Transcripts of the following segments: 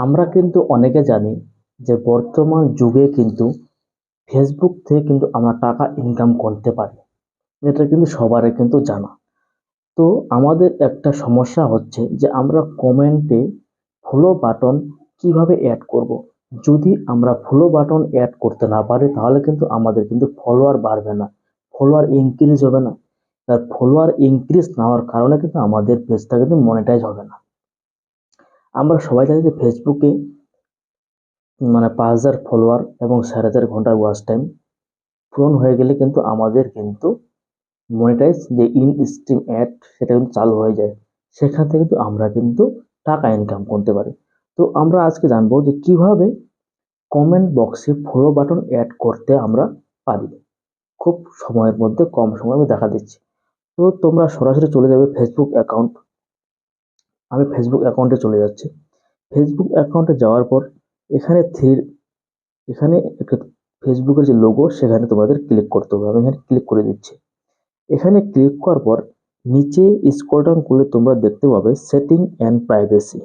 আমরা কিন্তু অনেকে জানি যে বর্তমান যুগে কিন্তু ফেসবুক থেকে কিন্তু আমরা টাকা ইনকাম করতে পারি। এটা কিন্তু সবারই কিন্তু জানা। তো আমাদের একটা সমস্যা হচ্ছে যে আমরা কমেন্টে ফলো বাটন কিভাবে অ্যাড করব। যদি আমরা ফলো বাটন অ্যাড করতে না পারি তাহলে কিন্তু আমাদের কিন্তু ফলোয়ার বাড়বে না, ফলোয়ার ইনক্রিজ হবে না। আর ফলোয়ার ইনক্রিজ না হওয়ার কারণে কিন্তু আমাদের পেজটা কিন্তু মনিটাইজ হবে না। আমরা সবাই জানি যে ফেসবুকে ৫,০০০ ফলোয়ার এবং ৪,৫০০ ওয়াচ টাইম পূরণ হয়ে গেলে কিন্তু আমাদের কিন্তু মনিটাইজ যে ইন স্ট্রিম অ্যাড সেটা কিন্তু চালু হয়ে যায়। সেখান থেকে কিন্তু আমরা কিন্তু টাকা ইনকাম করতে পারি। তো আমরা আজকে জানবো যে কিভাবে কমেন্ট বক্সে ফলো বাটন অ্যাড করতে আমরা পারি। খুব সময়ের মধ্যে কম সময়ে আমি দেখা দিচ্ছি। তো তোমরা সরাসরি চলে যাবে ফেসবুক অ্যাকাউন্ট। আমি ফেসবুক অ্যাকাউন্টে চলে যাচ্ছি। ফেসবুক অ্যাকাউন্টে যাওয়ার পর এখানে এখানে একটা ফেসবুকের যে লোগো সেখানে তোমাদের ক্লিক করতে হবে। আমি এখানে ক্লিক করে দিচ্ছি। এখানে ক্লিক করার পর নিচে স্ক্রল ডাউন করলে তোমরা দেখতে পাবে সেটিং অ্যান্ড প্রাইভেসি।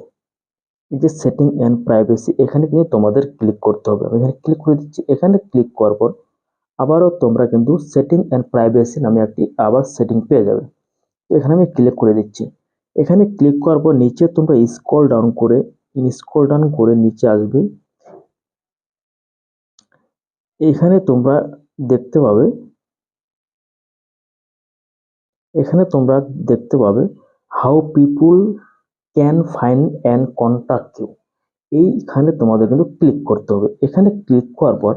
এই যে সেটিং অ্যান্ড প্রাইভেসি এখানে কিন্তু তোমাদের ক্লিক করতে হবে। আমি এখানে ক্লিক করে দিচ্ছি। এখানে ক্লিক করার পর আবারও তোমরা কিন্তু সেটিং অ্যান্ড প্রাইভেসি নামে একটি আবার সেটিং পেয়ে যাবে। তো এখানে আমি ক্লিক করে দিচ্ছি। এখানে ক্লিক করার পর নিচে তোমরা স্ক্রল ডাউন করে নিচে আসবে। এখানে তোমরা দেখতে পাবে এখানে তোমরা দেখতে পাবে how people can find and contact you. এইখানে তোমাদের কিন্তু ক্লিক করতে হবে। এখানে ক্লিক করার পর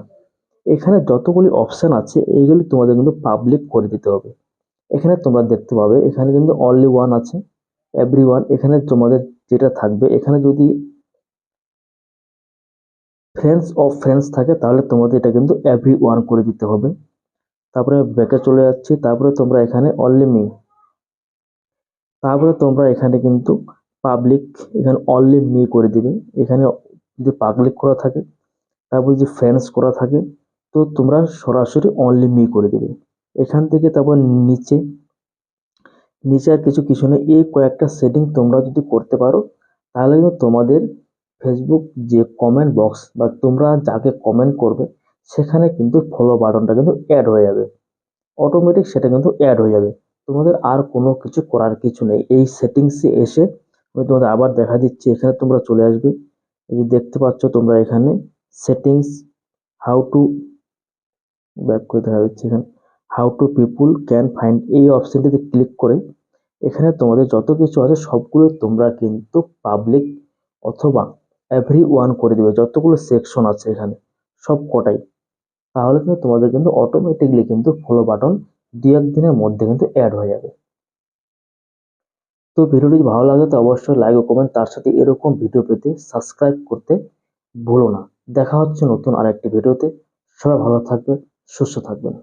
এখানে যতগুলি অপশান আছে এইগুলি তোমাদের কিন্তু পাবলিক করে দিতে হবে। এখানে তোমরা দেখতে পাবে এখানে কিন্তু অনলি ওয়ান আছে, এভরি ওয়ান। এখানে তোমাদের যেটা থাকবে এখানে যদি ফ্রেন্ডস অফ ফ্রেন্ডস থাকে তাহলে তোমাদের এটা কিন্তু এভরি ওয়ান করে দিতে হবে। তারপরে ব্যাকে চলে যাচ্ছি। তারপরে তোমরা এখানে অনলি মি, তারপরে তোমরা এখানে কিন্তু পাবলিক, এখানে অনলি মি করে দিবে। এখানে যদি পাবলিক করা থাকে, তারপর যদি ফ্রেন্ডস করা থাকে তো তোমরা সরাসরি অনলি মি করে দিবে। এখান থেকে তারপর নিচে নিচে আর কিছু নেই। এই কয়েকটা সেটিং তোমরা যদি করতে পারো তাহলে কিন্তু তোমাদের ফেসবুক যে কমেন্ট বক্স বা তোমরা যাকে কমেন্ট করবে সেখানে কিন্তু ফলো বাটনটা কিন্তু অ্যাড হয়ে যাবে। অটোমেটিক সেটা কিন্তু অ্যাড হয়ে যাবে। তোমাদের আর কোনো কিছু করার কিছু নেই। এই সেটিংসে এসে আমি তোমাদের আবার দেখা দিচ্ছি। এখানে তোমরা চলে আসবে। এই যে দেখতে পাচ্ছ তোমরা এখানে সেটিংস, হাউ টু, ব্যাক করে দেখা যাচ্ছে এখানে how to people can find, এই অপশনটিতে ক্লিক করে এখানে তোমাদের যত কিছু আছে সবগুলো তোমরা কিন্তু পাবলিক অথবা এভরি ওয়ান করে দিবে। যতগুলো সেকশন আছে এখানে সব কটাই, তাহলে কিন্তু তোমাদের কিন্তু অটোমেটিকলি কিন্তু ফলো বাটন ২-১ দিনের মধ্যে কিন্তু অ্যাড হয়ে যাবে। তো ভিডিওটি যদি ভালো লাগে তো অবশ্যই লাইক ও কমেন্ট, তার সাথে এরকম ভিডিও পেতে সাবস্ক্রাইব করতে ভুলো না। দেখা হচ্ছে নতুন আরেকটি ভিডিওতে। সবাই ভালো থাকবে, সুস্থ থাকবেন।